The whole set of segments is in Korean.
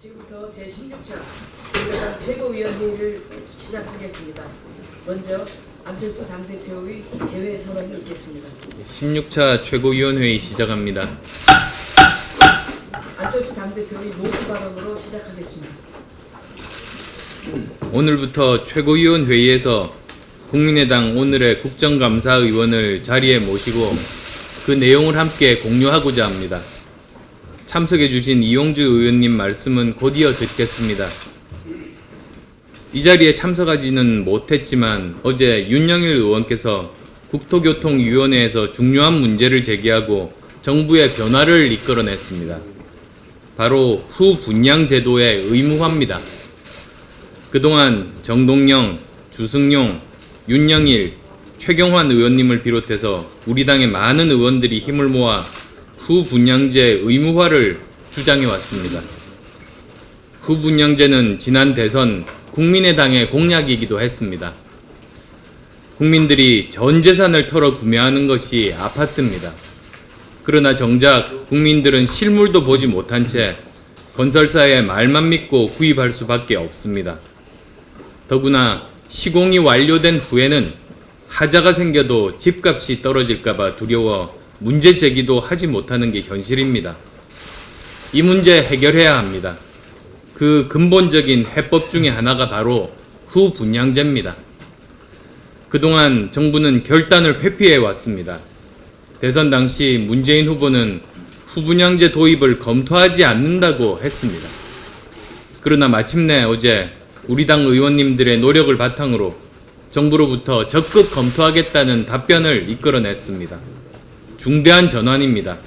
지금부터 제16차 국민의당 최고위원회의를 시작하겠습니다. 먼저 안철수 당대표의 개회 선언이 있겠습니다. 16차 최고위원회의 시작합니다. 안철수 당대표의 모두 발언으로 시작하겠습니다. 오늘부터 최고위원회의에서 국민의당 오늘의 국정감사 의원을 자리에 모시고 그 내용을 함께 공유하고자 합니다. 참석해 주신 이용주 의원님 말씀은 곧 이어 듣겠습니다. 이 자리에 참석하지는 못했지만 어제 윤영일 의원께서 국토교통위원회에서 중요한 문제를 제기하고 정부의 변화를 이끌어냈습니다. 바로 후분양 제도의 의무화입니다. 그동안 정동영, 주승용, 윤영일, 최경환 의원님을 비롯해서 우리 당의 많은 의원들이 힘을 모아 후분양제 의무화를 주장해 왔습니다. 후분양제는 지난 대선 국민의당의 공약이기도 했습니다. 국민들이 전 재산을 털어 구매하는 것이 아파트입니다. 그러나 정작 국민들은 실물도 보지 못한 채 건설사의 말만 믿고 구입할 수밖에 없습니다. 더구나 시공이 완료된 후에는 하자가 생겨도 집값이 떨어질까봐 두려워 문제 제기도 하지 못하는 게 현실입니다. 이 문제 해결해야 합니다. 그 근본적인 해법 중에 하나가 바로 후분양제입니다. 그동안 정부는 결단을 회피해 왔습니다. 대선 당시 문재인 후보는 후분양제 도입을 검토하지 않는다고 했습니다. 그러나 마침내 어제 우리 당 의원님들의 노력을 바탕으로 정부로부터 적극 검토하겠다는 답변을 이끌어냈습니다. 중대한 전환입니다.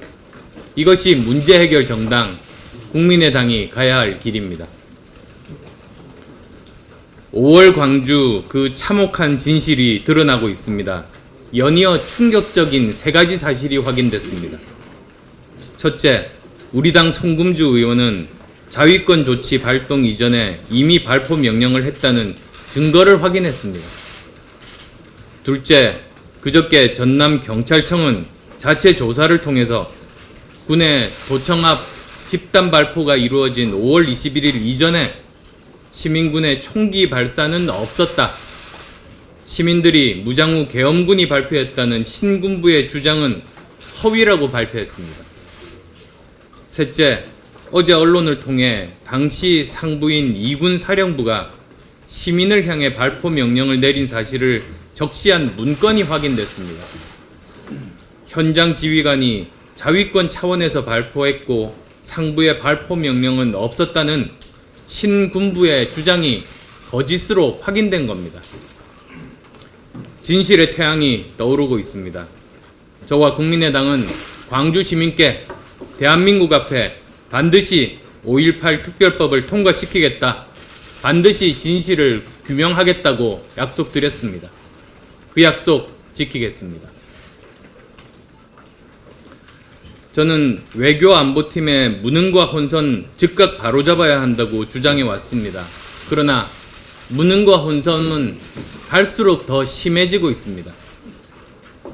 이것이 문제 해결 정당 국민의당이 가야 할 길입니다. 5월 광주 그 참혹한 진실이 드러나고 있습니다. 연이어 충격적인 세 가지 사실이 확인됐습니다. 첫째, 우리 당 송금주 의원은 자위권 조치 발동 이전에 이미 발포 명령을 했다는 증거를 확인했습니다. 둘째, 그저께 전남경찰청은 자체 조사를 통해서 군의 도청 앞 집단 발포가 이루어진 5월 21일 이전에 시민군의 총기 발사는 없었다. 시민들이 무장후 계엄군이 발표했다는 신군부의 주장은 허위라고 발표했습니다. 셋째, 어제 언론을 통해 당시 상부인 2군 사령부가 시민을 향해 발포 명령을 내린 사실을 적시한 문건이 확인됐습니다. 현장 지휘관이 자위권 차원에서 발포했고 상부의 발포 명령은 없었다는 신군부의 주장이 거짓으로 확인된 겁니다. 진실의 태양이 떠오르고 있습니다. 저와 국민의당은 광주 시민께 대한민국 앞에 반드시 5.18 특별법을 통과시키겠다. 반드시 진실을 규명하겠다고 약속드렸습니다. 그 약속 지키겠습니다. 저는 외교안보팀의 무능과 혼선 즉각 바로잡아야 한다고 주장해 왔습니다. 그러나 무능과 혼선은 갈수록 더 심해지고 있습니다.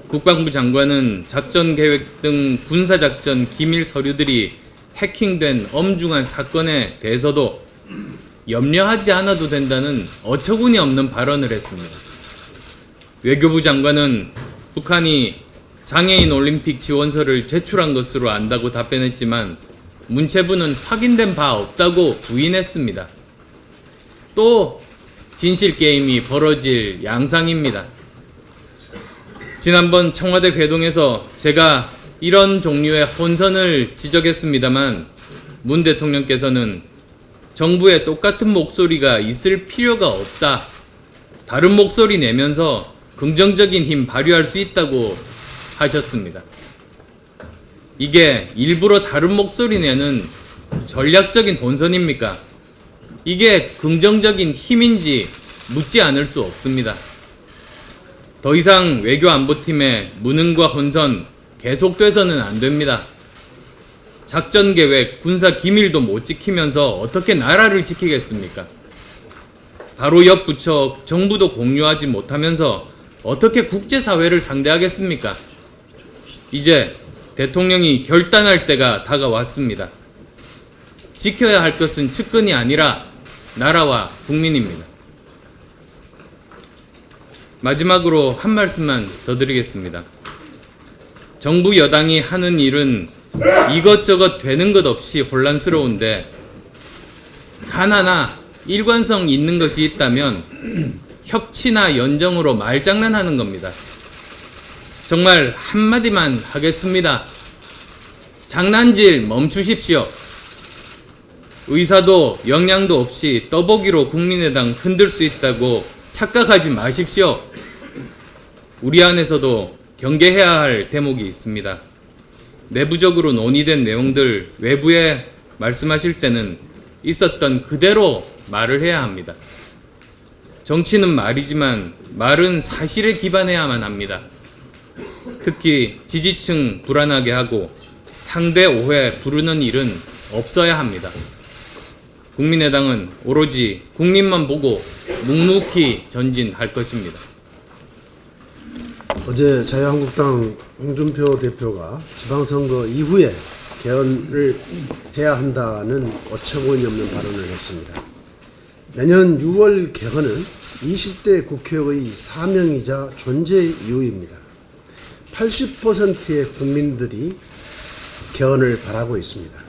국방부 장관은 작전계획 등 군사작전 기밀 서류들이 해킹된 엄중한 사건에 대해서도 염려하지 않아도 된다는 어처구니 없는 발언을 했습니다. 외교부 장관은 북한이 장애인 올림픽 지원서를 제출한 것으로 안다고 답변했지만 문체부는 확인된 바 없다고 부인했습니다. 또 진실게임이 벌어질 양상입니다. 지난번 청와대 회동에서 제가 이런 종류의 혼선을 지적했습니다만 문 대통령께서는 정부에 똑같은 목소리가 있을 필요가 없다. 다른 목소리 내면서 긍정적인 힘 발휘할 수 있다고 하셨습니다. 이게 일부러 다른 목소리 내는 전략적인 본선입니까? 이게 긍정적인 힘인지 묻지 않을 수 없습니다. 더 이상 외교안보팀의 무능과 혼선 계속돼서는 안 됩니다. 작전계획, 군사기밀도 못 지키면서 어떻게 나라를 지키겠습니까? 바로 옆 부처 정부도 공유하지 못하면서 어떻게 국제사회를 상대하겠습니까? 이제 대통령이 결단할 때가 다가왔습니다. 지켜야 할 것은 측근이 아니라 나라와 국민입니다. 마지막으로 한 말씀만 더 드리겠습니다. 정부 여당이 하는 일은 이것저것 되는 것 없이 혼란스러운데 하나나 일관성 있는 것이 있다면 협치나 연정으로 말장난하는 겁니다. 정말 한마디만 하겠습니다. 장난질 멈추십시오. 의사도 역량도 없이 떠보기로 국민의당 흔들 수 있다고 착각하지 마십시오. 우리 안에서도 경계해야 할 대목이 있습니다. 내부적으로 논의된 내용들 외부에 말씀하실 때는 있었던 그대로 말을 해야 합니다. 정치는 말이지만 말은 사실에 기반해야만 합니다. 특히 지지층 불안하게 하고 상대 오해 부르는 일은 없어야 합니다. 국민의당은 오로지 국민만 보고 묵묵히 전진할 것입니다. 어제 자유한국당 홍준표 대표가 지방선거 이후에 개헌을 해야 한다는 어처구니 없는 발언을 했습니다. 내년 6월 개헌은 20대 국회의 사명이자 존재 이유입니다. 80%의 국민들이 개헌을 바라고 있습니다.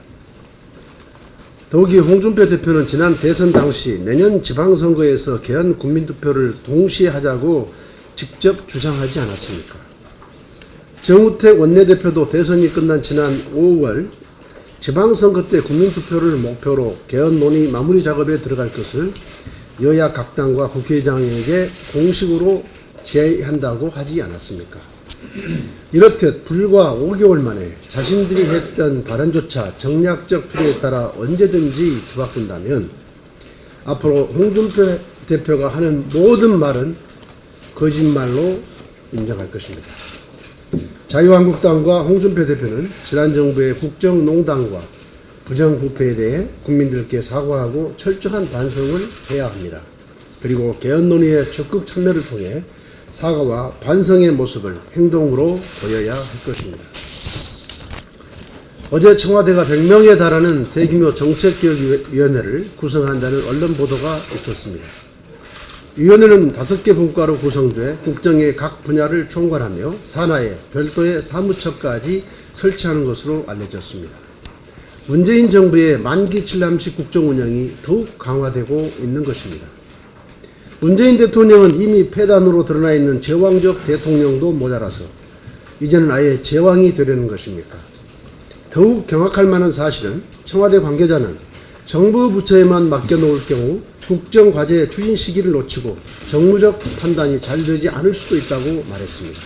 더욱이 홍준표 대표는 지난 대선 당시 내년 지방선거에서 개헌 국민투표를 동시에 하자고 직접 주장하지 않았습니까? 정우택 원내대표도 대선이 끝난 지난 5월 지방선거 때 국민투표를 목표로 개헌 논의 마무리 작업에 들어갈 것을 여야 각 당과 국회의장에게 공식으로 제의한다고 하지 않았습니까? 이렇듯 불과 5개월 만에 자신들이 했던 발언조차 정략적 필요에 따라 언제든지 뒤바꾼다면 앞으로 홍준표 대표가 하는 모든 말은 거짓말로 인정할 것입니다. 자유한국당과 홍준표 대표는 지난 정부의 국정농단과 부정부패에 대해 국민들께 사과하고 철저한 반성을 해야 합니다. 그리고 개헌 논의에 적극 참여를 통해 사과와 반성의 모습을 행동으로 보여야 할 것입니다. 어제 청와대가 100명에 달하는 대규모 정책개혁위원회를 구성한다는 언론 보도가 있었습니다. 위원회는 5개 분과로 구성돼 국정의 각 분야를 총괄하며 산하에 별도의 사무처까지 설치하는 것으로 알려졌습니다. 문재인 정부의 만기 칠남식 국정 운영이 더욱 강화되고 있는 것입니다. 문재인 대통령은 이미 폐단으로 드러나 있는 제왕적 대통령도 모자라서 이제는 아예 제왕이 되려는 것입니까? 더욱 경악할 만한 사실은 청와대 관계자는 정부 부처에만 맡겨놓을 경우 국정과제 추진 시기를 놓치고 정무적 판단이 잘 되지 않을 수도 있다고 말했습니다.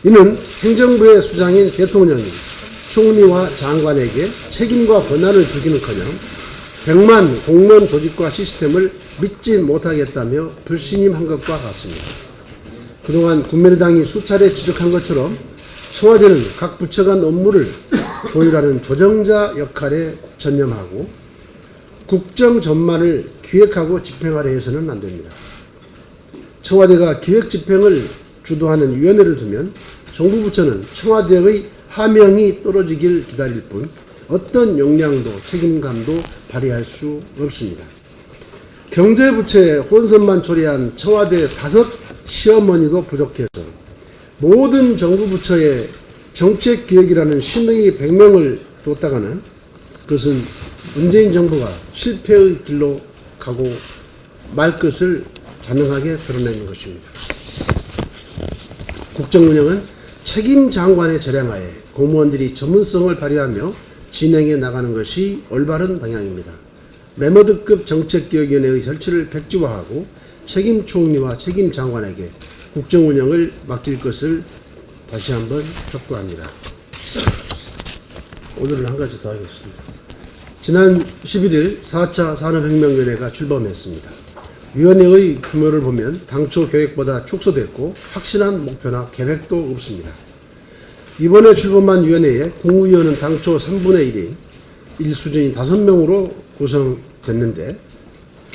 이는 행정부의 수장인 대통령이 총리와 장관에게 책임과 권한을 주기는커녕 100만 공무원 조직과 시스템을 믿지 못하겠다며 불신임한 것과 같습니다. 그동안 국민의당이 수차례 지적한 것처럼 청와대는 각 부처 간 업무를 조율하는 조정자 역할에 전념하고 국정 전반을 기획하고 집행하려 해서는 안 됩니다. 청와대가 기획 집행을 주도하는 위원회를 두면 정부 부처는 청와대의 하명이 떨어지길 기다릴 뿐 어떤 역량도 책임감도 발휘할 수 없습니다. 경제부처의 혼선만 초래한 청와대 5 시어머니도 부족해서 모든 정부 부처의 정책기획이라는 신의 100명을 뒀다가는 그것은 문재인 정부가 실패의 길로 가고 말 것을 자명하게 드러내는 것입니다. 국정운영은 책임 장관의 절양하에 공무원들이 전문성을 발휘하며 진행해 나가는 것이 올바른 방향입니다. 메머드급 정책기획위원회의 설치를 백지화하고 책임 총리와 책임 장관에게 국정운영을 맡길 것을 다시 한번 촉구합니다. 오늘은 한 가지 더 하겠습니다. 지난 11일 4차 산업혁명위원회가 출범했습니다. 위원회의 규모를 보면 당초 계획보다 축소됐고 확실한 목표나 계획도 없습니다. 이번에 출범한 위원회에 국무위원은 당초 3분의 1인 1수준인 5명으로 구성됐는데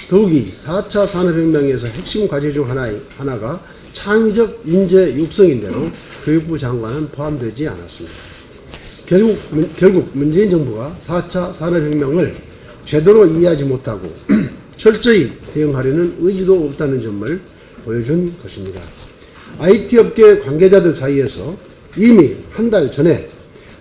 더욱이 4차 산업혁명에서 핵심 과제 중 하나가 창의적 인재 육성인데도 교육부 장관은 포함되지 않았습니다. 결국 문재인 정부가 4차 산업혁명을 제대로 이해하지 못하고 철저히 대응하려는 의지도 없다는 점을 보여준 것입니다. IT 업계 관계자들 사이에서 이미 한 달 전에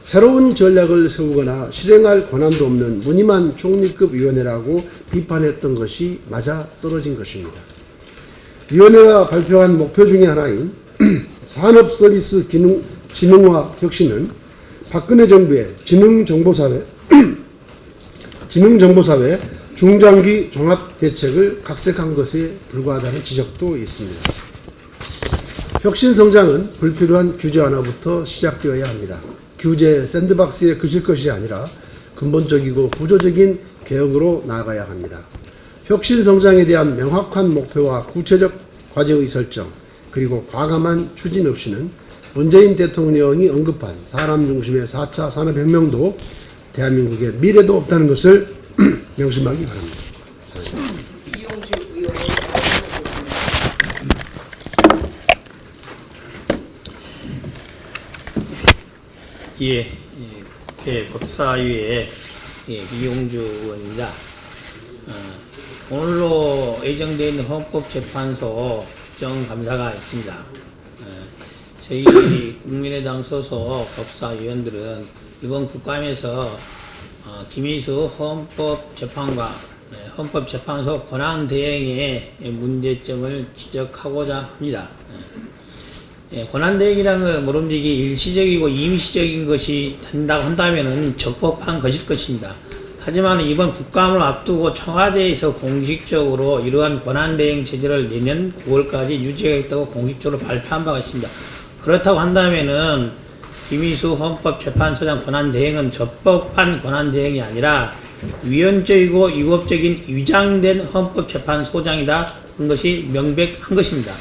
새로운 전략을 세우거나 실행할 권한도 없는 무늬만 총리급 위원회라고 비판했던 것이 맞아 떨어진 것입니다. 위원회가 발표한 목표 중에 하나인 산업서비스 진흥화 혁신은 박근혜 정부의 지능정보사회 중장기 종합대책을 각색한 것에 불과하다는 지적도 있습니다. 혁신 성장은 불필요한 규제 하나부터 시작되어야 합니다. 규제 샌드박스에 그칠 것이 아니라 근본적이고 구조적인 개혁으로 나아가야 합니다. 혁신 성장에 대한 명확한 목표와 구체적 과제의 설정, 그리고 과감한 추진 없이는 문재인 대통령이 언급한 사람 중심의 4차 산업혁명도 대한민국의 미래도 없다는 것을 명심하기 바랍니다. 이용주 의원의 예, 국회 법사위의 이용주 의원입니다. 오늘로 예정되어 있는 헌법재판소 국정감사가 있습니다. 저희 국민의당 소속 법사위원들은 이번 국감에서 김희수 헌법재판소 권한대행의 문제점을 지적하고자 합니다. 권한대행이라는 건 모름지기 일시적이고 임시적인 것이 된다고 한다면 적법한 것일 것입니다. 하지만 이번 국감을 앞두고 청와대에서 공식적으로 이러한 권한대행 체제를 내년 9월까지 유지하겠다고 공식적으로 발표한 바가 있습니다. 그렇다고 한다면은 김희수 헌법재판소장 권한대행은 적법한 권한대행이 아니라 위헌적이고 위법적인 위장된 헌법재판소장이다 하는 것이 명백한 것입니다.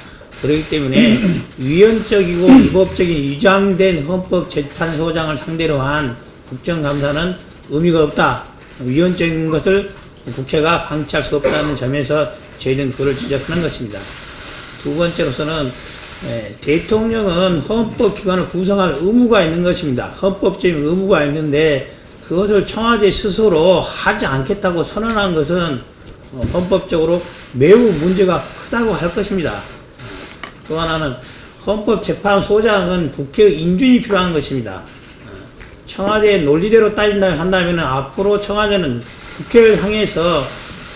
그렇기 때문에 위헌적이고 위법적인 위장된 헌법재판소장을 상대로 한 국정감사는 의미가 없다. 위헌적인 것을 국회가 방치할 수 없다는 점에서 저희는 그를 지적하는 것입니다. 두 번째로서는 대통령은 헌법기관을 구성할 의무가 있는 것입니다. 헌법적인 의무가 있는데 그것을 청와대 스스로 하지 않겠다고 선언한 것은 헌법적으로 매우 문제가 크다고 할 것입니다. 또 하나는 헌법재판소장은 국회의 인준이 필요한 것입니다. 청와대의 논리대로 따진다 한다면 앞으로 청와대는 국회를 향해서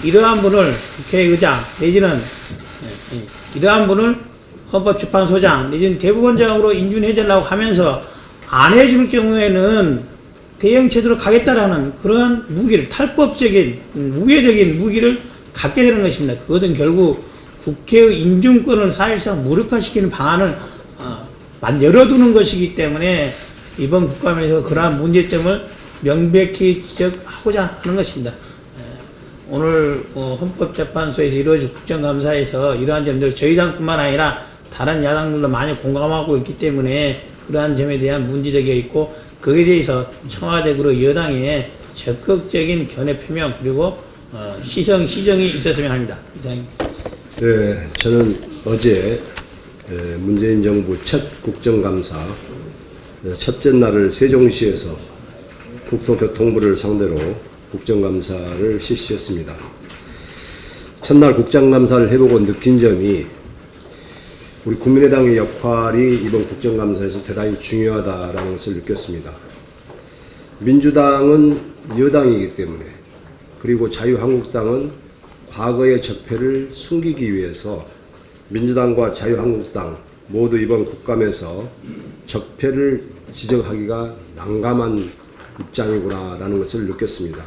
이러한 분을 국회의장 내지는 이러한 분을 헌법재판소장 내지는 대법원장으로 인준해달라고 하면서 안 해줄 경우에는 대형체제로 가겠다라는 그러한 무기를 탈법적인 우회적인 무기를 갖게 되는 것입니다. 그것은 결국 국회의 인준권을 사실상 무력화시키는 방안을 열어두는 것이기 때문에 이번 국감에서 그러한 문제점을 명백히 지적하고자 하는 것입니다. 오늘 헌법재판소에서 이루어진 국정감사에서 이러한 점들 저희 당뿐만 아니라 다른 야당들도 많이 공감하고 있기 때문에 그러한 점에 대한 문제적이 있고 거기에 대해서 청와대 그리고 여당의 적극적인 견해 표명 그리고 시정이 있었으면 합니다. 이상입니다. 네, 저는 어제 문재인 정부 첫 국정감사 첫째 날을 세종시에서 국토교통부를 상대로 국정감사를 실시했습니다. 첫날 국정감사를 해보고 느낀 점이 우리 국민의당의 역할이 이번 국정감사에서 대단히 중요하다라는 것을 느꼈습니다. 민주당은 여당이기 때문에 그리고 자유한국당은 과거의 적폐를 숨기기 위해서 민주당과 자유한국당 모두 이번 국감에서 적폐를 지적하기가 난감한 입장이구나라는 것을 느꼈습니다.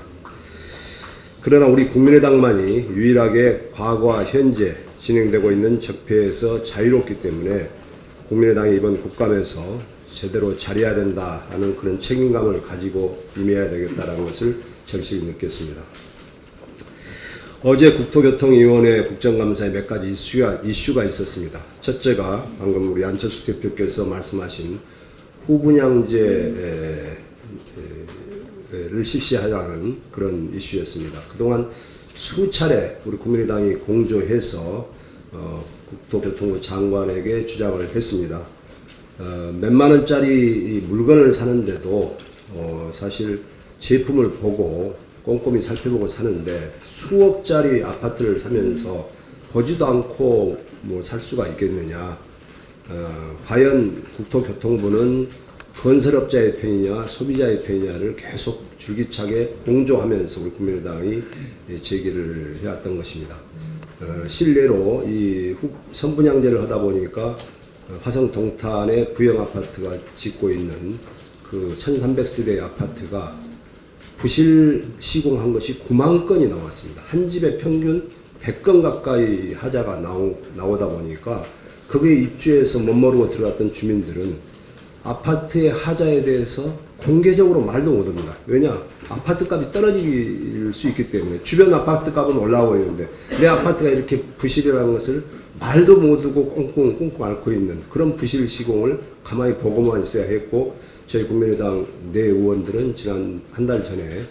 그러나 우리 국민의당만이 유일하게 과거와 현재 진행되고 있는 적폐에서 자유롭기 때문에 국민의당이 이번 국감에서 제대로 잘해야 된다 하는 그런 책임감을 가지고 임해야 되겠다는 것을 절실히 느꼈습니다. 어제 국토교통위원회 국정감사에 몇 가지 이슈가 있었습니다. 첫째가 방금 우리 안철수 대표께서 말씀하신 후분양제를 실시하자는 그런 이슈였습니다. 그동안 수차례 우리 국민의당이 공조해서 국토교통부 장관에게 주장을 했습니다. 몇만 원짜리 물건을 사는데도 사실 제품을 보고 꼼꼼히 살펴보고 사는데 수억짜리 아파트를 사면서 보지도 않고 뭐 살 수가 있겠느냐. 과연 국토교통부는 건설업자의 편이냐 소비자의 편이냐를 계속 줄기차게 공조하면서 우리 국민의당이 제기를 해왔던 것입니다. 실례로 이 선분양제를 하다 보니까 화성 동탄에 부영 아파트가 짓고 있는 그 1300세대의 아파트가 부실 시공한 것이 9만 건이 나왔습니다. 한 집에 평균 100건 가까이 하자가 나오다 보니까 거기에 입주해서 멋모르고 들어갔던 주민들은 아파트의 하자에 대해서 공개적으로 말도 못합니다. 왜냐? 아파트 값이 떨어질 수 있기 때문에 주변 아파트 값은 올라오고 있는데 내 아파트가 이렇게 부실이라는 것을 말도 못하고 꽁꽁 앓고 있는 그런 부실 시공을 가만히 보고만 있어야 했고 저희 국민의당 내 의원들은 지난 한 달 전에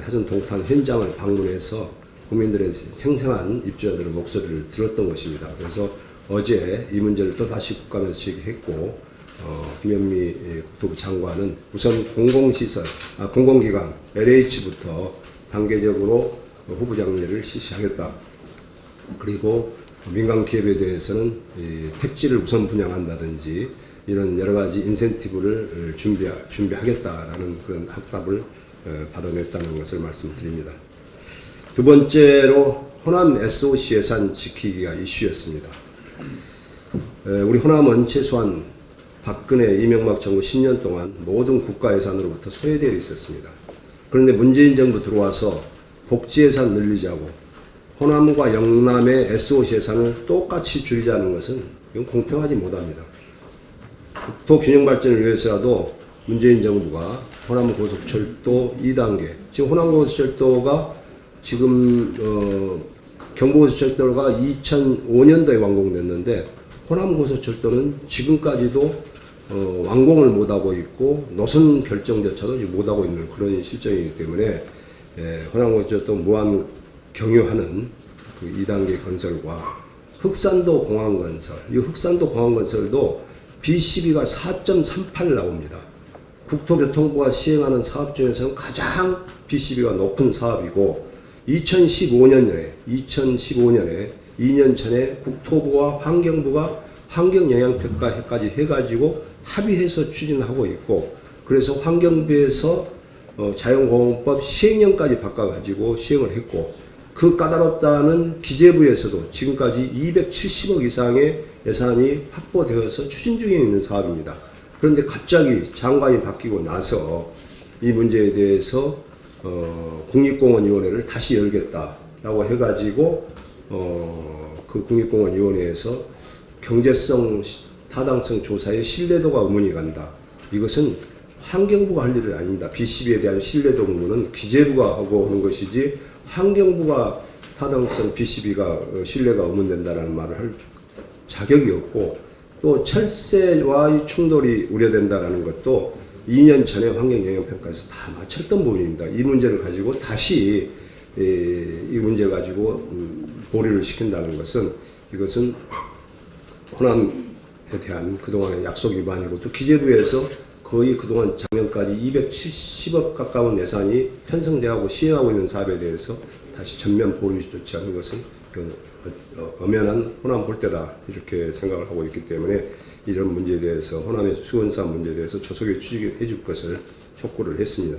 화성 동탄 현장을 방문해서 국민들의 생생한 입주자들의 목소리를 들었던 것입니다. 그래서 어제 이 문제를 또 다시 국감에서 제기했고 김현미 국토부 장관은 우선 공공기관 LH부터 단계적으로 후보장려를 실시하겠다. 그리고 민간 기업에 대해서는 택지를 우선 분양한다든지 이런 여러 가지 인센티브를 준비하겠다라는 그런 확답을 받아냈다는 것을 말씀드립니다. 두 번째로 호남 SOC 예산 지키기가 이슈였습니다. 우리 호남은 최소한 박근혜 이명박 정부 10년 동안 모든 국가 예산으로부터 소외되어 있었습니다. 그런데 문재인 정부 들어와서 복지 예산 늘리자고 호남과 영남의 SOC 예산을 똑같이 줄이자는 것은 이건 공평하지 못합니다. 국토 균형 발전을 위해서라도 문재인 정부가 호남 고속철도 2단계, 지금 호남 고속철도가 지금 경부고속철도가 2005년도에 완공됐는데 호남 고속철도는 지금까지도 완공을 못하고 있고 노선 결정조차도 못하고 있는 그런 실정이기 때문에 호남 고속철도 무한 경유하는 그 2단계 건설과 흑산도 공항 건설, 이 흑산도 공항 건설도 B12가 4.38 나옵니다. 국토교통부가 시행하는 사업 중에서는 가장 B12가 높은 사업이고 2015년에 2년 전에 국토부와 환경부가 환경영향평가까지 해가지고 합의해서 추진하고 있고 그래서 환경부에서 자연공원법 시행령까지 바꿔가지고 시행을 했고 그 까다롭다는 기재부에서도 지금까지 270억 이상의 예산이 확보되어서 추진 중에 있는 사업입니다. 그런데 갑자기 장관이 바뀌고 나서 이 문제에 대해서 국립공원위원회를 다시 열겠다라고 해가지고 그 국립공원위원회에서 경제성, 타당성 조사에 신뢰도가 의문이 간다. 이것은 환경부가 할 일이 아닙니다. B12에 대한 신뢰도 의문은 기재부가 하고 하는 것이지 환경부가 타당성 B12가 신뢰가 의문된다라는 말을 할 자격이 없고 또 철새와의 충돌이 우려된다라는 것도 2년 전에 환경영향평가에서 다 마쳤던 부분입니다. 이 문제를 가지고 다시 이 문제 가지고 보류를 시킨다는 것은 이것은 호남에 대한 그동안의 약속 위반이고 또 기재부에서 거의 그동안 작년까지 270억 가까운 예산이 편성되고 시행하고 있는 사업에 대해서 다시 전면 보류 조치하는 것은 엄연한 호남 볼때다 이렇게 생각을 하고 있기 때문에 이런 문제에 대해서 호남의 수건사업 문제에 대해서 조속히 추진해 줄 것을 촉구를 했습니다.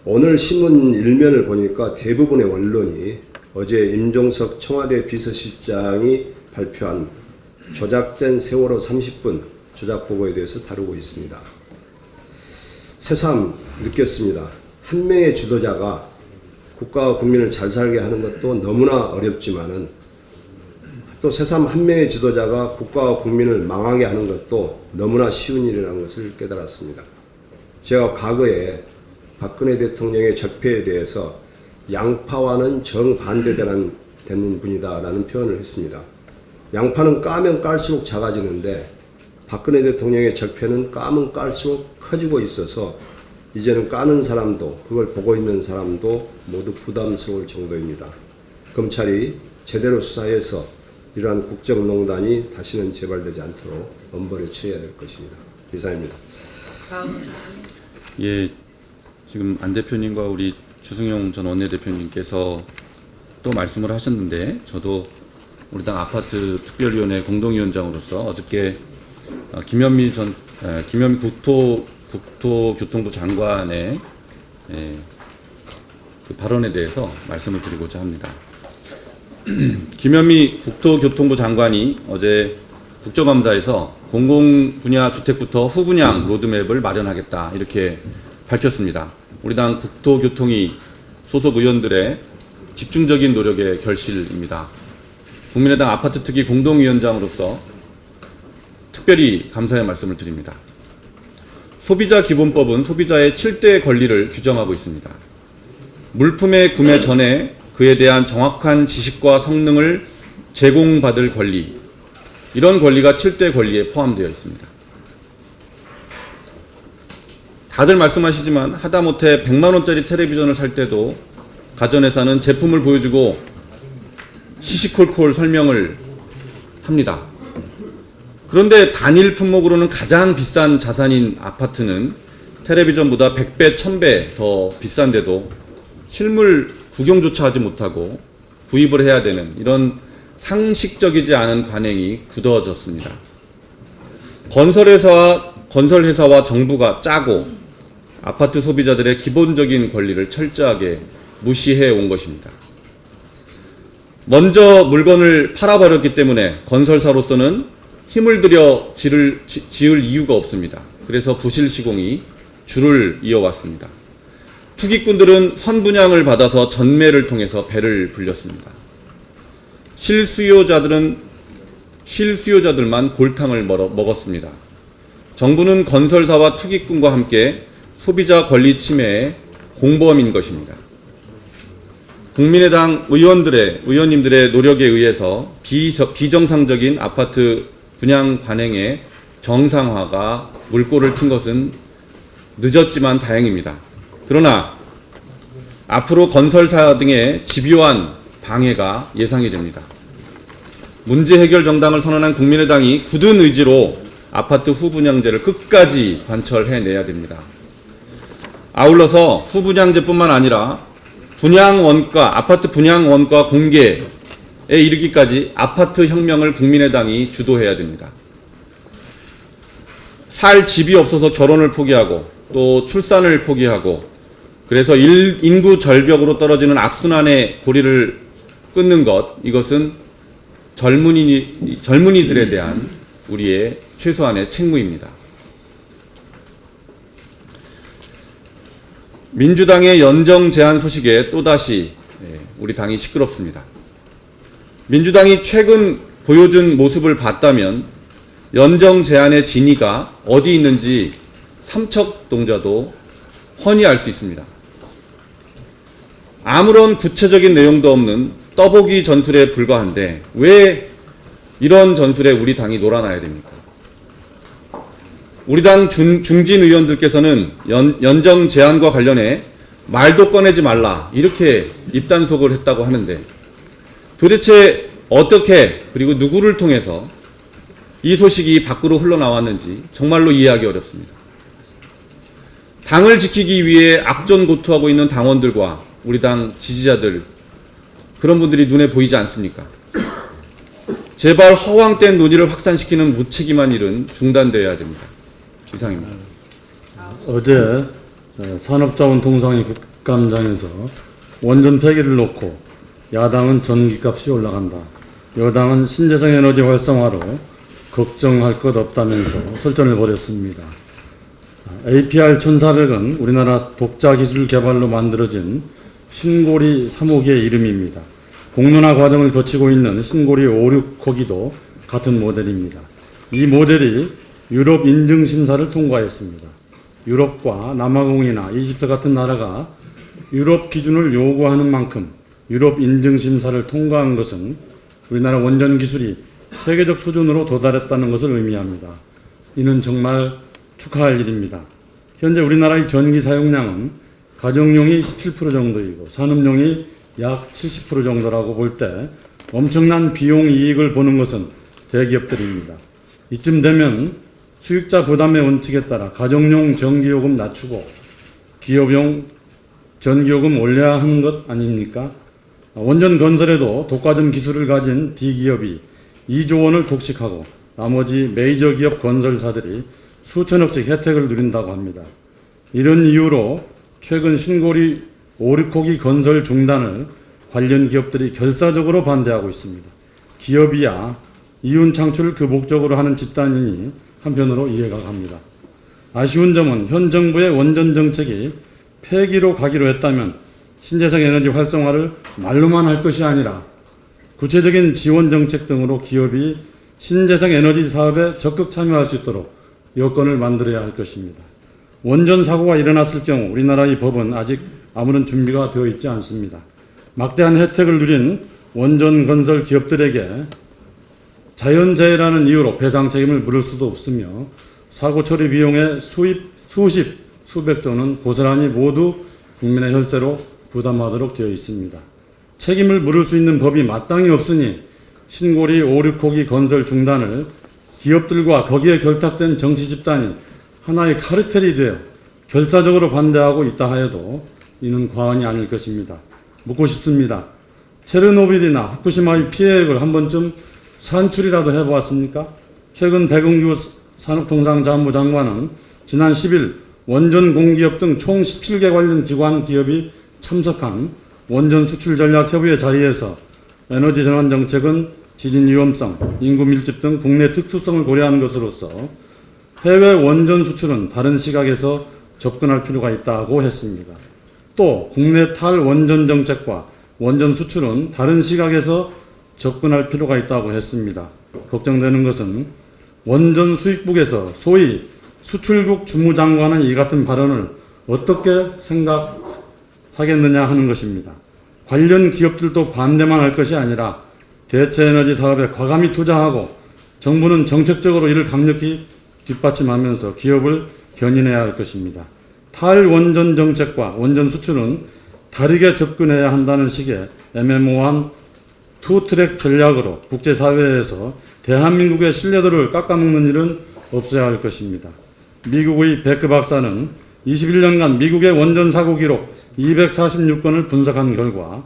오늘 신문 일면을 보니까 대부분의 언론이 어제 임종석 청와대 비서실장이 발표한 조작된 세월호 30분 조작보고에 대해서 다루고 있습니다. 새삼 느꼈습니다. 한 명의 지도자가 국가와 국민을 잘 살게 하는 것도 너무나 어렵지만은 또 새삼 한 명의 지도자가 국가와 국민을 망하게 하는 것도 너무나 쉬운 일이라는 것을 깨달았습니다. 제가 과거에 박근혜 대통령의 적폐에 대해서 양파와는 정반대되는 분이다라는 표현을 했습니다. 양파는 까면 깔수록 작아지는데 박근혜 대통령의 적폐는 까면 깔수록 커지고 있어서 이제는 까는 사람도 그걸 보고 있는 사람도 모두 부담스러울 정도입니다. 검찰이 제대로 수사해서 이러한 국정농단이 다시는 재발되지 않도록 엄벌에 처해야 될 것입니다. 이상입니다. 다음 예, 지금 안 대표님과 우리 주승용 전 원내대표님께서 또 말씀을 하셨는데, 저도 우리 당 아파트 특별위원회 공동위원장으로서 어저께 김현미 국토교통부 장관의 그 발언에 대해서 말씀을 드리고자 합니다. 김현미 국토교통부 장관이 어제 국정감사에서 공공분야 주택부터 후분양 로드맵을 마련하겠다 이렇게 밝혔습니다. 우리 당 국토교통위 소속 의원들의 집중적인 노력의 결실입니다. 국민의당 아파트 특위 공동위원장으로서 특별히 감사의 말씀을 드립니다. 소비자 기본법은 소비자의 7대 권리를 규정하고 있습니다. 물품의 구매 전에 그에 대한 정확한 지식과 성능을 제공받을 권리, 이런 권리가 7대 권리에 포함되어 있습니다. 다들 말씀하시지만 하다못해 100만 원짜리 텔레비전을 살 때도 가전회사는 제품을 보여주고 시시콜콜 설명을 합니다. 그런데 단일 품목으로는 가장 비싼 자산인 아파트는 텔레비전보다 100배, 1000배 더 비싼데도 실물 구경조차 하지 못하고 구입을 해야 되는 이런 상식적이지 않은 관행이 굳어졌습니다. 건설회사와 정부가 짜고 아파트 소비자들의 기본적인 권리를 철저하게 무시해 온 것입니다. 먼저 물건을 팔아버렸기 때문에 건설사로서는 힘을 들여 지을 이유가 없습니다. 그래서 부실 시공이 줄을 이어왔습니다. 투기꾼들은 선분양을 받아서 전매를 통해서 배를 불렸습니다. 실수요자들만 골탕을 먹었습니다. 정부는 건설사와 투기꾼과 함께 소비자 권리 침해의 공범인 것입니다. 국민의당 의원님들의 노력에 의해서 비정상적인 아파트 분양 관행의 정상화가 물꼬를 튼 것은 늦었지만 다행입니다. 그러나 앞으로 건설사 등의 집요한 방해가 예상이 됩니다. 문제 해결 정당을 선언한 국민의당이 굳은 의지로 아파트 후분양제를 끝까지 관철해내야 됩니다. 아울러서 후분양제뿐만 아니라 아파트 분양 원가 공개에 이르기까지 아파트 혁명을 국민의당이 주도해야 됩니다. 살 집이 없어서 결혼을 포기하고 또 출산을 포기하고 그래서 인구 절벽으로 떨어지는 악순환의 고리를 끊는 것, 이것은 젊은이들에 대한 우리의 최소한의 책무입니다. 민주당의 연정 제안 소식에 또다시 우리 당이 시끄럽습니다. 민주당이 최근 보여준 모습을 봤다면 연정 제안의 진위가 어디 있는지 삼척동자도 훤히 알 수 있습니다. 아무런 구체적인 내용도 없는 떠보기 전술에 불과한데 왜 이런 전술에 우리 당이 놀아나야 됩니까? 우리 당 중진 의원들께서는 연정 제안과 관련해 말도 꺼내지 말라 이렇게 입단속을 했다고 하는데 도대체 어떻게 그리고 누구를 통해서 이 소식이 밖으로 흘러나왔는지 정말로 이해하기 어렵습니다. 당을 지키기 위해 악전고투하고 있는 당원들과 우리 당 지지자들, 그런 분들이 눈에 보이지 않습니까? 제발 허황된 논의를 확산시키는 무책임한 일은 중단되어야 됩니다. 이상입니다. 어제 산업자원 동상위 국감장에서 원전 폐기를 놓고 야당은 전기값이 올라간다, 여당은 신재생 에너지 활성화로 걱정할 것 없다면서 설전을 벌였습니다. APR 1400은 우리나라 독자 기술 개발로 만들어진 신고리 3호기의 이름입니다. 공론화 과정을 거치고 있는 신고리 5,6호기도 같은 모델입니다. 이 모델이 유럽 인증 심사를 통과했습니다. 유럽과 남아공이나 이집트 같은 나라가 유럽 기준을 요구하는 만큼 유럽 인증 심사를 통과한 것은 우리나라 원전 기술이 세계적 수준으로 도달했다는 것을 의미합니다. 이는 정말 축하할 일입니다. 현재 우리나라의 전기 사용량은 가정용이 17% 정도이고 산업용이 약 70% 정도라고 볼 때 엄청난 비용 이익을 보는 것은 대기업들입니다. 이쯤 되면 수익자 부담의 원칙에 따라 가정용 전기요금 낮추고 기업용 전기요금 올려야 하는 것 아닙니까? 원전 건설에도 독과점 기술을 가진 D기업이 2조 원을 독식하고 나머지 메이저 기업 건설사들이 수천억씩 혜택을 누린다고 합니다. 이런 이유로 최근 신고리 오르코기 건설 중단을 관련 기업들이 결사적으로 반대하고 있습니다. 기업이야 이윤 창출을 그 목적으로 하는 집단이니 한편으로 이해가 갑니다. 아쉬운 점은 현 정부의 원전 정책이 폐기로 가기로 했다면 신재생 에너지 활성화를 말로만 할 것이 아니라 구체적인 지원 정책 등으로 기업이 신재생 에너지 사업에 적극 참여할 수 있도록 여건을 만들어야 할 것입니다. 원전 사고가 일어났을 경우 우리나라의 법은 아직 아무런 준비가 되어 있지 않습니다. 막대한 혜택을 누린 원전 건설 기업들에게 자연재해라는 이유로 배상 책임을 물을 수도 없으며 사고 처리 비용의 수십, 수백조는 고스란히 모두 국민의 혈세로 부담하도록 되어 있습니다. 책임을 물을 수 있는 법이 마땅히 없으니 신고리 오르코기 건설 중단을 기업들과 거기에 결탁된 정치 집단이 하나의 카르텔이 되어 결사적으로 반대하고 있다 하여도 이는 과언이 아닐 것입니다. 묻고 싶습니다. 체르노빌이나 후쿠시마의 피해액을 한 번쯤 산출이라도 해보았습니까? 최근 백은규 산업통상자원부 장관은 지난 10일 원전 공기업 등 총 17개 관련 기관 기업이 참석한 원전 수출 전략 협의회 자리에서 에너지 전환 정책은 지진 위험성, 인구 밀집 등 국내 특수성을 고려하는 것으로서 해외 원전 수출은 다른 시각에서 접근할 필요가 있다고 했습니다. 또 국내 탈원전 정책과 원전 수출은 다른 시각에서 접근할 필요가 있다고 했습니다. 걱정되는 것은 원전 수입국에서 소위 수출국 주무장관은 이 같은 발언을 어떻게 생각하겠느냐 하는 것입니다. 관련 기업들도 반대만 할 것이 아니라 대체에너지 사업에 과감히 투자하고 정부는 정책적으로 이를 강력히 뒷받침하면서 기업을 견인해야 할 것입니다. 탈원전 정책과 원전 수출은 다르게 접근해야 한다는 식의 애매모호한 투트랙 전략으로 국제사회에서 대한민국의 신뢰도를 깎아먹는 일은 없어야 할 것입니다. 미국의 베크 박사는 21년간 미국의 원전 사고 기록 246건을 분석한 결과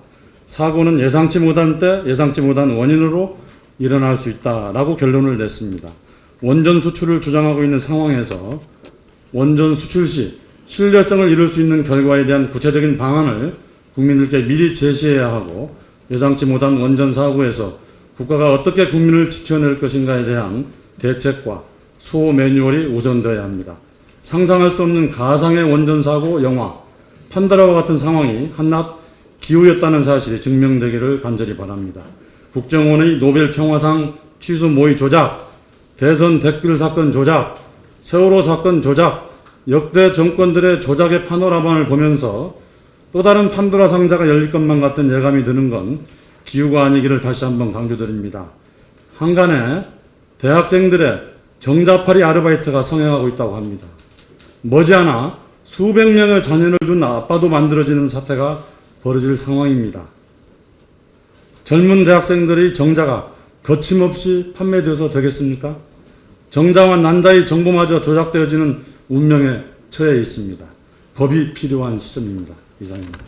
사고는 예상치 못한 때 예상치 못한 원인으로 일어날 수 있다라고 결론을 냈습니다. 원전 수출을 주장하고 있는 상황에서 원전 수출 시 신뢰성을 이룰 수 있는 결과에 대한 구체적인 방안을 국민들께 미리 제시해야 하고 예상치 못한 원전 사고에서 국가가 어떻게 국민을 지켜낼 것인가에 대한 대책과 수호 매뉴얼이 우선되어야 합니다. 상상할 수 없는 가상의 원전 사고 영화 판도라와 같은 상황이 한낱 기우였다는 사실이 증명되기를 간절히 바랍니다. 국정원의 노벨 평화상 취소 모의 조작, 대선 댓글 사건 조작, 세월호 사건 조작, 역대 정권들의 조작의 파노라마를 보면서 또 다른 판도라 상자가 열릴 것만 같은 예감이 드는 건 기우가 아니기를 다시 한번 강조드립니다. 한간에 대학생들의 정자파리 아르바이트가 성행하고 있다고 합니다. 머지않아 수백 명의 자녀를 둔 아빠도 만들어지는 사태가 벌어질 상황입니다. 젊은 대학생들의 정자가 거침없이 판매되어서 되겠습니까? 정자와 난자의 정보마저 조작되어지는 운명에 처해 있습니다. 법이 필요한 시점입니다. 이상입니다.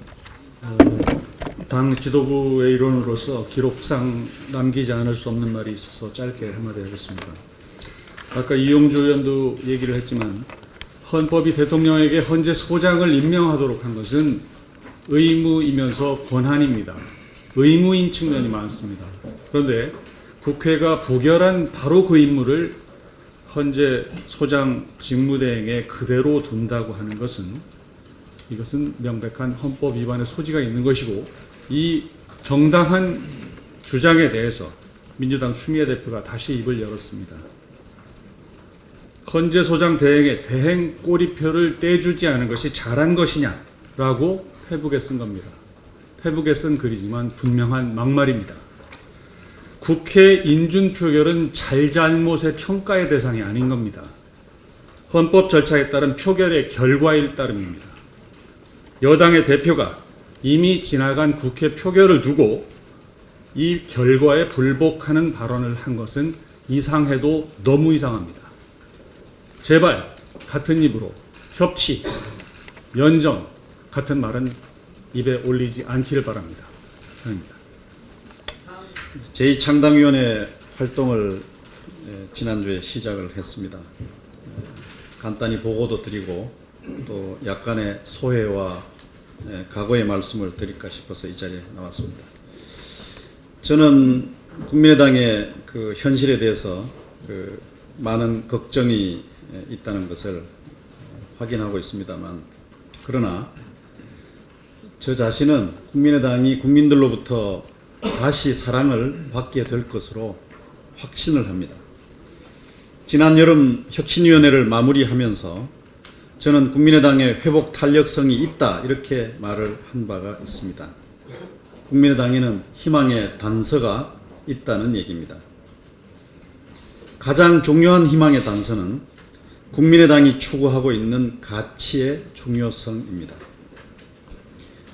당 지도부의 일원으로서 기록상 남기지 않을 수 없는 말이 있어서 짧게 한마디 하겠습니다. 아까 이용주 의원도 얘기를 했지만 헌법이 대통령에게 헌재 소장을 임명하도록 한 것은 의무이면서 권한입니다. 의무인 측면이 많습니다. 그런데 국회가 부결한 바로 그 임무를 헌재 소장 직무대행에 그대로 둔다고 하는 것은 이것은 명백한 헌법 위반의 소지가 있는 것이고 이 정당한 주장에 대해서 민주당 추미애 대표가 다시 입을 열었습니다. 헌재 소장 대행에 대행 꼬리표를 떼주지 않은 것이 잘한 것이냐라고 페북에 쓴 겁니다. 페북에 쓴 글이지만 분명한 막말입니다. 국회 인준 표결은 잘잘못의 평가의 대상이 아닌 겁니다. 헌법 절차에 따른 표결의 결과일 따름입니다. 여당의 대표가 이미 지나간 국회 표결을 두고 이 결과에 불복하는 발언을 한 것은 이상해도 너무 이상합니다. 제발 같은 입으로 협치, 연정 같은 말은 입에 올리지 않기를 바랍니다. 이상입니다. 제2창당위원회 활동을 지난주에 시작을 했습니다. 간단히 보고도 드리고 또 약간의 소회와 각오의 말씀을 드릴까 싶어서 이 자리에 나왔습니다. 저는 국민의당의 그 현실에 대해서 그 많은 걱정이 있다는 것을 확인하고 있습니다만, 그러나 저 자신은 국민의당이 국민들로부터 다시 사랑을 받게 될 것으로 확신을 합니다. 지난 여름 혁신위원회를 마무리하면서 저는 국민의당의 회복 탄력성이 있다 이렇게 말을 한 바가 있습니다. 국민의당에는 희망의 단서가 있다는 얘기입니다. 가장 중요한 희망의 단서는 국민의당이 추구하고 있는 가치의 중요성입니다.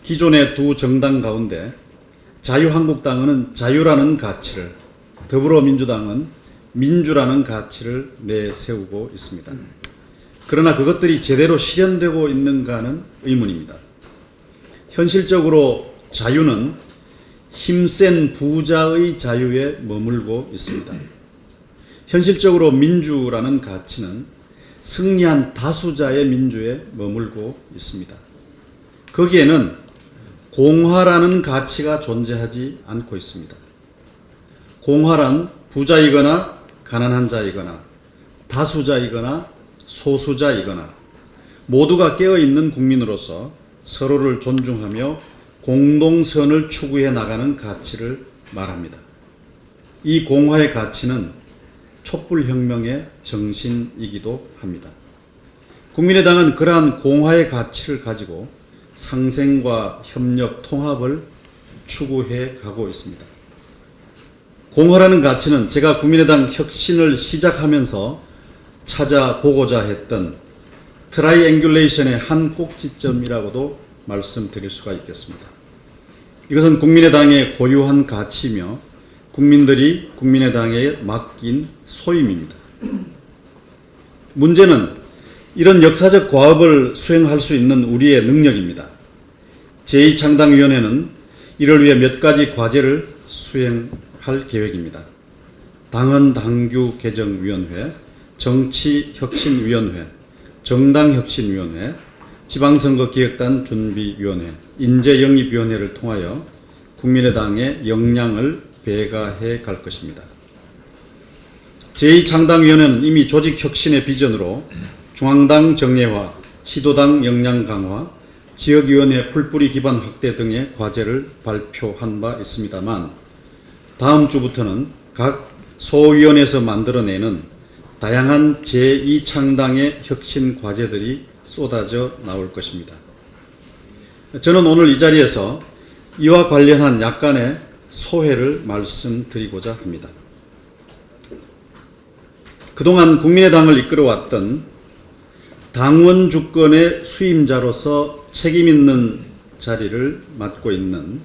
기존의 두 정당 가운데 자유한국당은 자유라는 가치를, 더불어민주당은 민주라는 가치를 내세우고 있습니다. 그러나 그것들이 제대로 실현되고 있는가는 의문입니다. 현실적으로 자유는 힘센 부자의 자유에 머물고 있습니다. 현실적으로 민주라는 가치는 승리한 다수자의 민주에 머물고 있습니다. 거기에는 공화라는 가치가 존재하지 않고 있습니다. 공화란 부자이거나 가난한 자이거나 다수자이거나 소수자이거나 모두가 깨어있는 국민으로서 서로를 존중하며 공동선을 추구해 나가는 가치를 말합니다. 이 공화의 가치는 촛불혁명의 정신이기도 합니다. 국민의당은 그러한 공화의 가치를 가지고 상생과 협력, 통합을 추구해 가고 있습니다. 공화라는 가치는 제가 국민의당 혁신을 시작하면서 찾아보고자 했던 트라이앵귤레이션의 한 꼭지점이라고도 말씀드릴 수가 있겠습니다. 이것은 국민의당의 고유한 가치이며 국민들이 국민의당에 맡긴 소임입니다. 문제는 이런 역사적 과업을 수행할 수 있는 우리의 능력입니다. 제2창당위원회는 이를 위해 몇 가지 과제를 수행할 계획입니다. 당헌 당규 개정위원회, 정치혁신위원회, 정당혁신위원회, 지방선거기획단 준비위원회, 인재영입위원회를 통하여 국민의당의 역량을 배가해 갈 것입니다. 제2창당위원회는 이미 조직혁신의 비전으로 중앙당 정예화, 시도당 역량 강화, 지역위원회 풀뿌리 기반 확대 등의 과제를 발표한 바 있습니다만, 다음 주부터는 각 소위원회에서 만들어내는 다양한 제2창당의 혁신 과제들이 쏟아져 나올 것입니다. 저는 오늘 이 자리에서 이와 관련한 약간의 소회를 말씀드리고자 합니다. 그동안 국민의당을 이끌어왔던 당원 주권의 수임자로서 책임있는 자리를 맡고 있는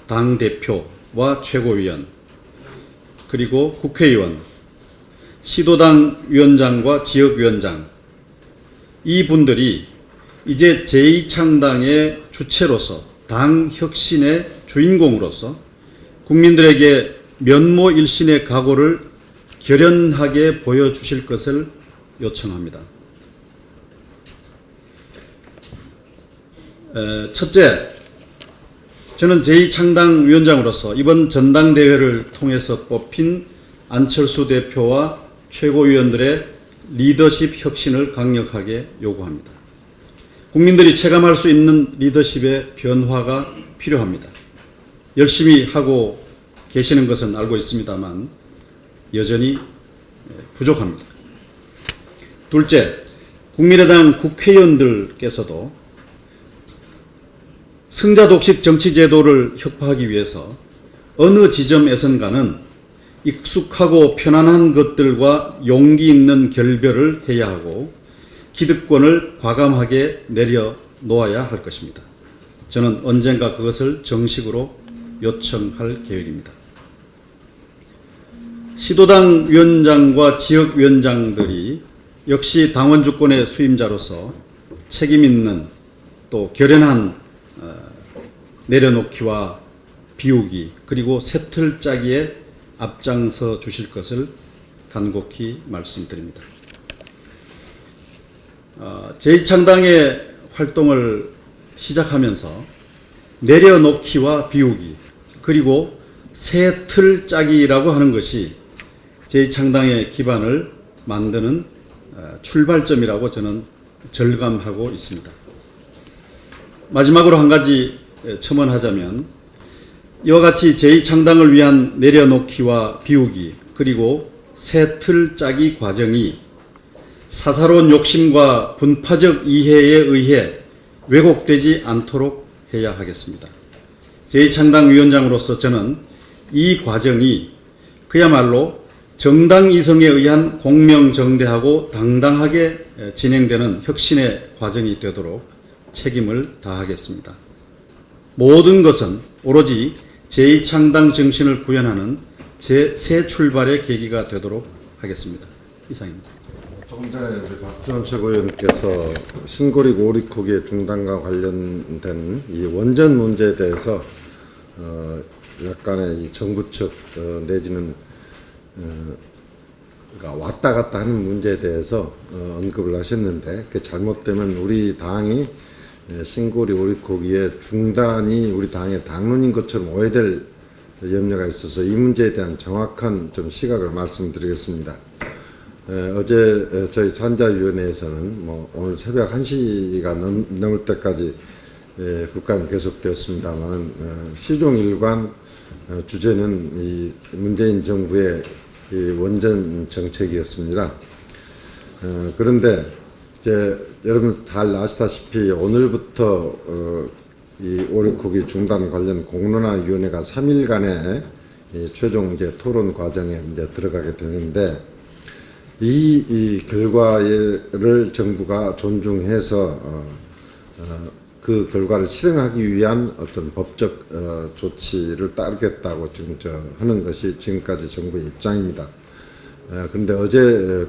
당대표와 최고위원, 그리고 국회의원, 시도당 위원장과 지역위원장, 이 분들이 이제 제2창당의 주체로서 당 혁신의 주인공으로서 국민들에게 면모일신의 각오를 결연하게 보여주실 것을 요청합니다. 첫째, 저는 제2창당 위원장으로서 이번 전당대회를 통해서 뽑힌 안철수 대표와 최고위원들의 리더십 혁신을 강력하게 요구합니다. 국민들이 체감할 수 있는 리더십의 변화가 필요합니다. 열심히 하고 계시는 것은 알고 있습니다만 여전히 부족합니다. 둘째, 국민의당 국회의원들께서도 승자독식 정치제도를 혁파하기 위해서 어느 지점에선가는 익숙하고 편안한 것들과 용기 있는 결별을 해야 하고 기득권을 과감하게 내려놓아야 할 것입니다. 저는 언젠가 그것을 정식으로 요청할 계획입니다. 시도당 위원장과 지역위원장들이 역시 당원 주권의 수임자로서 책임있는 또 결연한 내려놓기와 비우기 그리고 새틀 짜기에 앞장서 주실 것을 간곡히 말씀드립니다. 제2창당의 활동을 시작하면서 내려놓기와 비우기 그리고 새틀 짜기라고 하는 것이 제2창당의 기반을 만드는 출발점이라고 저는 절감하고 있습니다. 마지막으로 한 가지 첨언하자면 이와 같이 제2창당을 위한 내려놓기와 비우기 그리고 새틀 짜기 과정이 사사로운 욕심과 분파적 이해에 의해 왜곡되지 않도록 해야 하겠습니다. 제2창당 위원장으로서 저는 이 과정이 그야말로 정당 이성에 의한 공명정대하고 당당하게 진행되는 혁신의 과정이 되도록 책임을 다하겠습니다. 모든 것은 오로지 제2창당 정신을 구현하는 새 출발의 계기가 되도록 하겠습니다. 이상입니다. 조금 전에 우리 박주원 최고위원께서 신고리 오리코기의 중단과 관련된 이 원전 문제에 대해서 약간의 이 정부 측 내지는 그러니까 왔다 갔다 하는 문제에 대해서 언급을 하셨는데 그 잘못되면 우리 당이 신고리 오리코기의 중단이 우리 당의 당론인 것처럼 오해될 염려가 있어서 이 문제에 대한 정확한 좀 시각을 말씀드리겠습니다. 어제 저희 산자위원회에서는 뭐 오늘 새벽 1시가 넘을 때까지 국감이 계속되었습니다만 시종일관 주제는 이 문재인 정부의 이 원전 정책이었습니다. 그런데 이제 여러분 잘 아시다시피 오늘부터 이 오리코기 중단 관련 공론화위원회가 3일간의 최종 이제 토론 과정에 이제 들어가게 되는데 이 결과를 정부가 존중해서 그 결과를 실행하기 위한 어떤 법적 조치를 따르겠다고 지금 하는 것이 지금까지 정부의 입장입니다. 그런데 어제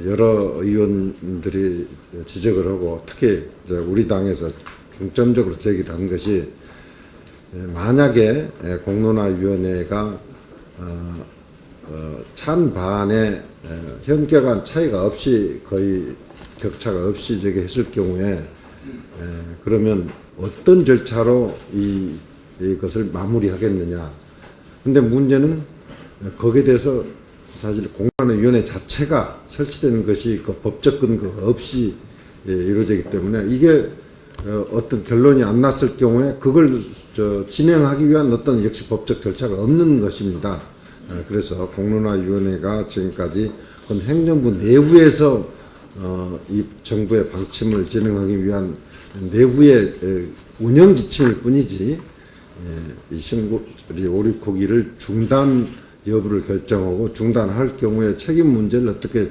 여러 의원들이 지적을 하고 특히 우리 당에서 중점적으로 제기를 한 것이 만약에 공론화위원회가 찬반의 현격한 차이가 없이 거의 격차가 없이 했을 경우에 그러면 어떤 절차로 이것을 마무리하겠느냐. 근데 문제는 거기에 대해서 사실 공론화위원회 자체가 설치되는 것이 그 법적 근거가 없이 이루어지기 때문에 이게 어떤 결론이 안 났을 경우에 그걸 진행하기 위한 어떤 역시 법적 절차가 없는 것입니다. 그래서 공론화위원회가 지금까지 그건 행정부 내부에서 이 정부의 방침을 진행하기 위한 내부의 운영 지침일 뿐이지 이 신고리 오리코기를 중단 여부를 결정하고 중단할 경우에 책임 문제를 어떻게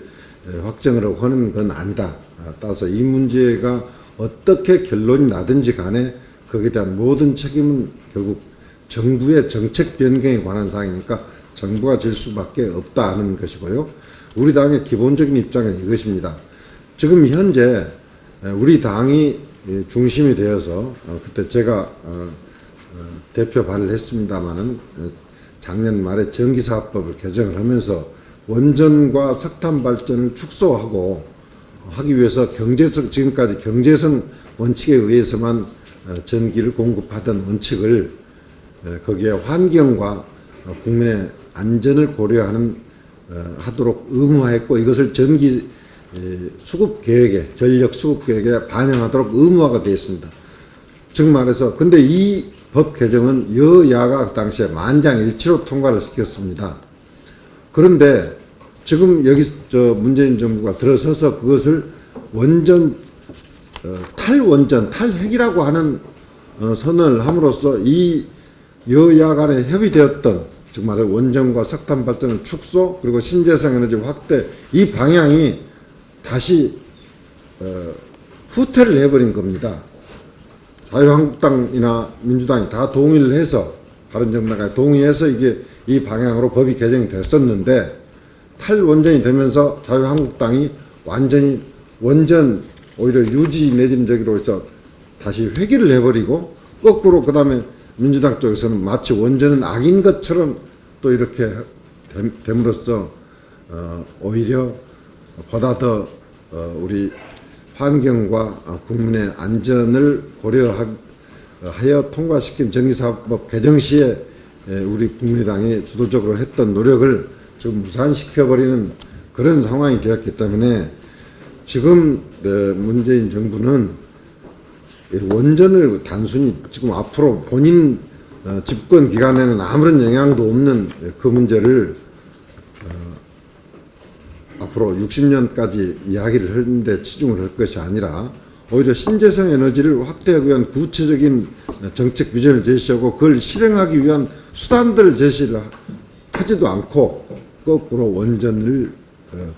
확정을 하고 하는 건 아니다. 따라서 이 문제가 어떻게 결론이 나든지 간에 거기에 대한 모든 책임은 결국 정부의 정책 변경에 관한 사항이니까 정부가 질 수밖에 없다 하는 것이고요. 우리 당의 기본적인 입장은 이것입니다. 지금 현재 우리 당이 중심이 되어서 그때 제가 대표 발의를 했습니다마는 작년 말에 전기사업법을 개정을 하면서 원전과 석탄 발전을 축소하고 하기 위해서 경제성, 지금까지 경제성 원칙에 의해서만 전기를 공급하던 원칙을 거기에 환경과 국민의 안전을 고려하는 하도록 의무화했고 이것을 전기 수급 계획에 전력 수급 계획에 반영하도록 의무화가 되어 있습니다. 즉 말해서 근데 이 법 개정은 여야가 그 당시에 만장일치로 통과를 시켰습니다. 그런데 지금 여기 문재인 정부가 들어서서 그것을 원전 탈원전 탈핵이라고 하는 선언을 함으로써 이 여야 간에 협의되었던 즉 말해 원전과 석탄 발전을 축소 그리고 신재생 에너지 확대 이 방향이 다시 후퇴를 해버린 겁니다. 자유한국당이나 민주당이 다 동의를 해서 바른정당까지 동의해서 이게 이 방향으로 법이 개정이 됐었는데 탈원전이 되면서 자유한국당이 완전히 원전 오히려 유지 내진 저기로 해서 다시 회귀를 해버리고 거꾸로 그 다음에 민주당 쪽에서는 마치 원전은 악인 것처럼 또 이렇게 됨으로써 오히려 보다 더 우리 환경과 국민의 안전을 고려하여 통과시킨 전기사업법 개정 시에 우리 국민의당이 주도적으로 했던 노력을 지금 무산시켜버리는 그런 상황이 되었기 때문에 지금 문재인 정부는 원전을 단순히 지금 앞으로 본인 집권 기간에는 아무런 영향도 없는 그 문제를 앞으로 60년까지 이야기를 하는데 치중을 할 것이 아니라 오히려 신재생 에너지를 확대하기 위한 구체적인 정책 비전을 제시하고 그걸 실행하기 위한 수단들을 제시를 하지도 않고 거꾸로 원전을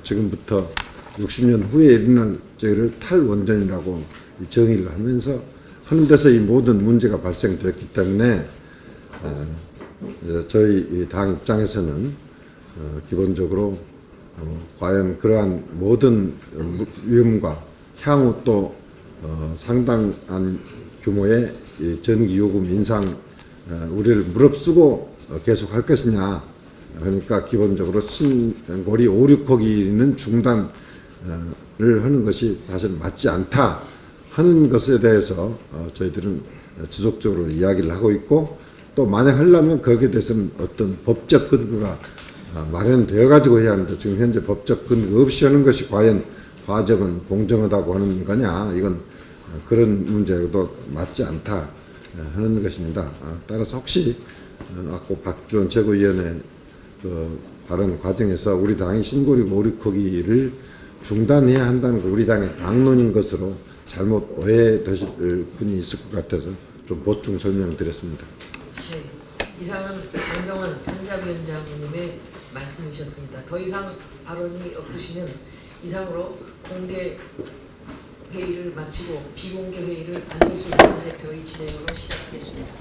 지금부터 60년 후에 일어날 저희를 탈원전이라고 정의를 하면서 하는 데서 이 모든 문제가 발생되었기 때문에 저희 당 입장에서는 기본적으로 과연 그러한 모든 위험과 향후 또 상당한 규모의 전기요금 인상 우리를 무릅쓰고 계속할 것이냐. 그러니까 기본적으로 신고리 5, 6호기는 중단을 하는 것이 사실 맞지 않다 하는 것에 대해서 저희들은 지속적으로 이야기를 하고 있고 또 만약 하려면 거기에 대해서는 어떤 법적 근거가 마련되어 가지고 해야 하는데 지금 현재 법적 근거 없이 하는 것이 과연 과정은 공정하다고 하는 거냐 이건 그런 문제도 맞지 않다 하는 것입니다. 따라서 혹시 아까 박주원 최고위원의 그 발언 과정에서 우리 당이 신고리 5, 6호기를 중단해야 한다는 거 우리 당의 당론인 것으로 잘못 오해되실 분이 있을 것 같아서 좀 보충 설명드렸습니다. 네, 이상은 장병환 산자위원장님의 말씀이셨습니다. 더 이상 발언이 없으시면 이상으로 공개 회의를 마치고 비공개 회의를 안철수 당대표의 진행으로 시작하겠습니다.